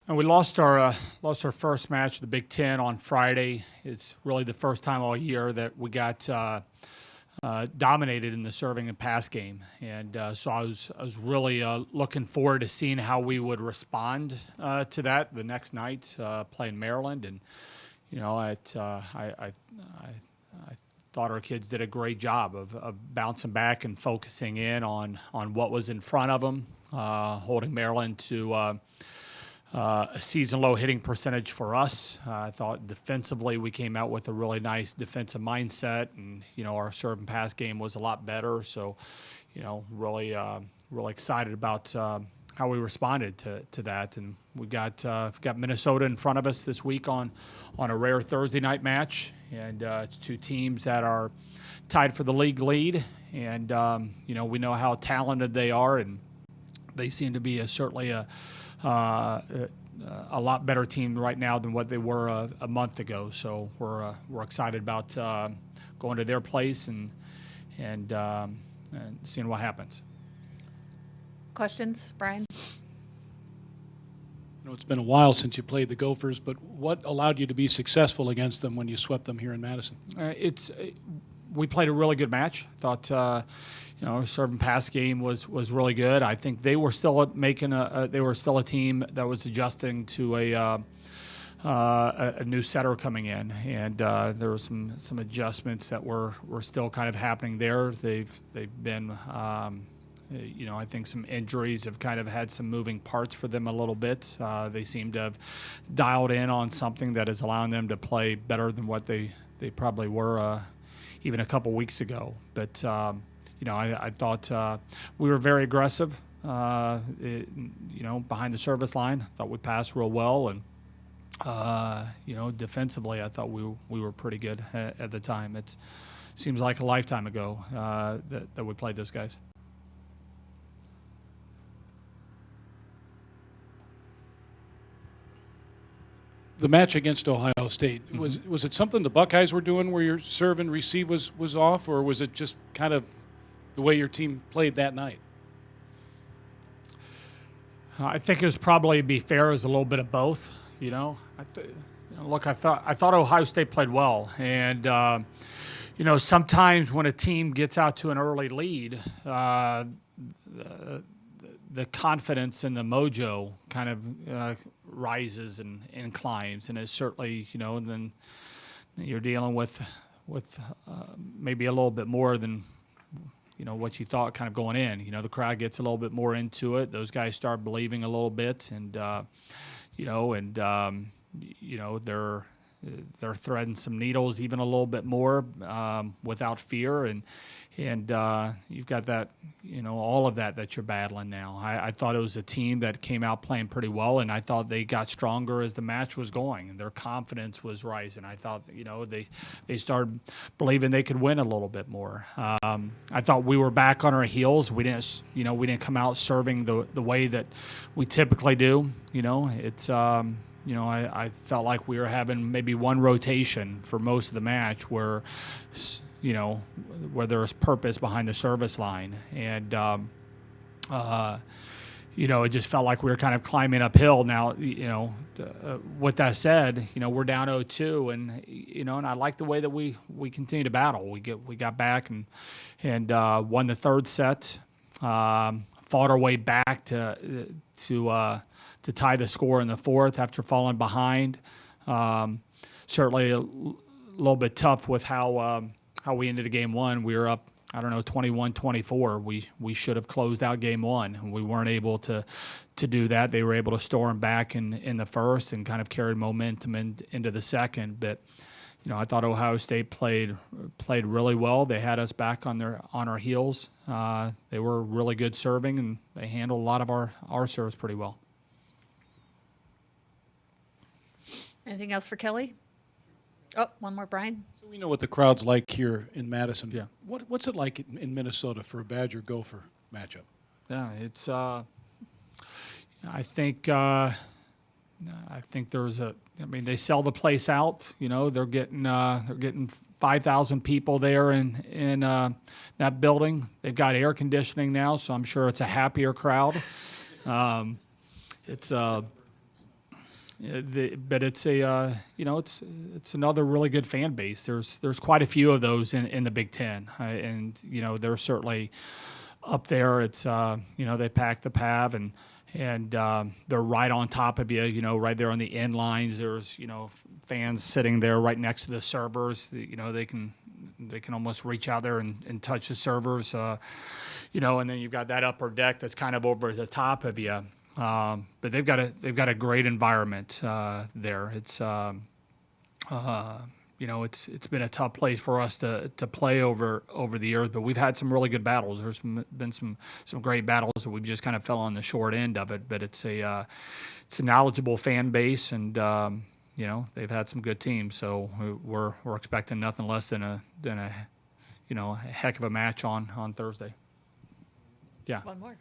And we lost our first match, the Big Ten, on Friday. It's really the first time all year that we got dominated in the serving and pass game, and so I was really looking forward to seeing how we would respond to that the next night, playing Maryland. And I thought our kids did a great job of bouncing back and focusing in on what was in front of them, holding Maryland to a season-low hitting percentage for us. I thought defensively we came out with a really nice defensive mindset, and our serve and pass game was a lot better. So, really excited about how we responded to that. And we've got Minnesota in front of us this week on a rare Thursday night match, and it's two teams that are tied for the league lead, and we know how talented they are, and they seem to be certainly a lot better team right now than what they were a month ago. So we're excited about going to their place and seeing what happens. Questions, Brian? It's been a while since you played the Gophers, but what allowed you to be successful against them when you swept them here in Madison? We played a really good match. Thought our serve and pass game was really good. I think they were still they were still a team that was adjusting to a new setter coming in, and there were some adjustments that were still kind of happening there. They've been I think some injuries have kind of had some moving parts for them a little bit. They seem to have dialed in on something that is allowing them to play better than what they probably were even a couple weeks ago. But I thought we were very aggressive, behind the service line. I thought we passed real well, and defensively, I thought we were pretty good at the time. It seems like a lifetime ago that we played those guys. The match against Ohio State, was it something the Buckeyes were doing where your serve and receive was off, or was it just kind of the way your team played that night? I think it was probably, to be fair, is a little bit of both. Look, I thought Ohio State played well, and sometimes when a team gets out to an early lead, the confidence and the mojo kind of rises and climbs, and it's certainly then you're dealing with maybe a little bit more than what you thought kind of going in. The crowd gets a little bit more into it. Those guys start believing a little bit, and they're threading some needles even a little bit more without fear, and you've got that, all of that you're battling now. I thought it was a team that came out playing pretty well, and I thought they got stronger as the match was going, and their confidence was rising. I thought, they started believing they could win a little bit more. I thought we were back on our heels. We didn't come out serving the way that we typically do. I felt like we were having maybe one rotation for most of the match where there was purpose behind the service line. And, it just felt like we were kind of climbing uphill. Now, with that said, we're down 0-2, and I like the way that we continue to battle. We got back and won the third set, fought our way back to tie the score in the fourth after falling behind. Certainly a little bit tough with how we ended game one. We were up, 21-24. We should have closed out game one, and we weren't able to do that. They were able to storm back in the first and kind of carried momentum into the second. But I thought Ohio State played really well. They had us back on our heels. They were really good serving, and they handled a lot of our serves pretty well. Anything else for Kelly? Oh, one more, Brian. So we know what the crowd's like here in Madison. Yeah. What's it like in Minnesota for a Badger-Gopher matchup? Yeah, it's. I think there's they sell the place out. They're getting 5,000 people there in that building. They've got air conditioning now, so I'm sure it's a happier crowd. It's But it's a it's another really good fan base. There's quite a few of those in the Big Ten, and they're certainly up there. It's they pack the Pav and they're right on top of you. Right there on the end lines. There's fans sitting there right next to the servers. They can almost reach out there and touch the servers. And then you've got that upper deck that's kind of over the top of you. But they've got a great environment there. It's it's been a tough place for us to play over the years, but we've had some really good battles. There's been some great battles that we've just kind of fell on the short end of it. But it's a knowledgeable fan base, and they've had some good teams. So we're expecting nothing less than a heck of a match on Thursday. Yeah. One more.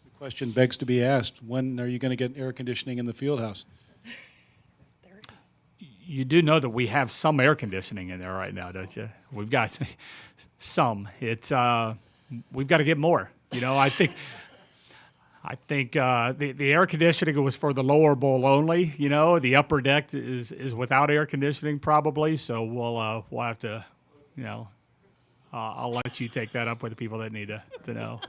The question begs to be asked: when are you going to get air conditioning in the Fieldhouse? There it is. You do know that we have some air conditioning in there right now, don't you? We've got some. It's we've got to get more. I think the air conditioning was for the lower bowl only. The upper deck is without air conditioning probably. So we'll have to, I'll let you take that up with the people that need to know.